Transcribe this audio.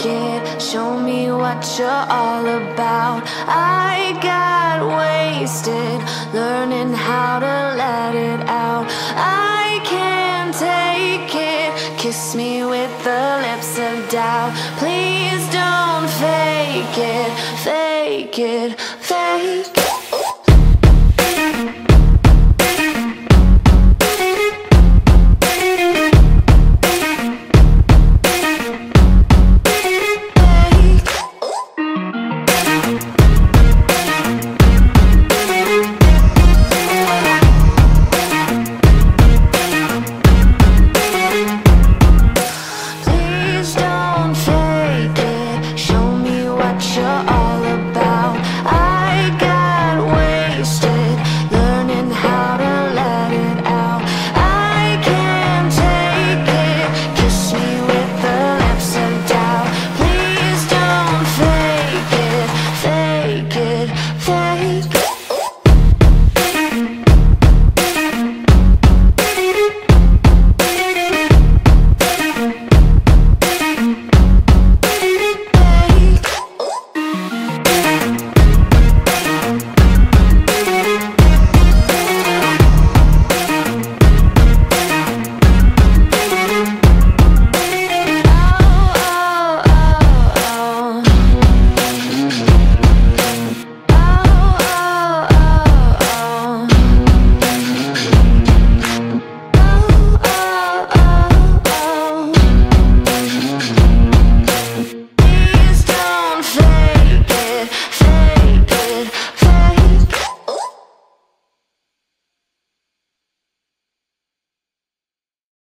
it. Show me what you're all about. I got wasted learning how to let it out. I can't take it. Kiss me with the lips of doubt. Please don't fake it, fake it, fake it.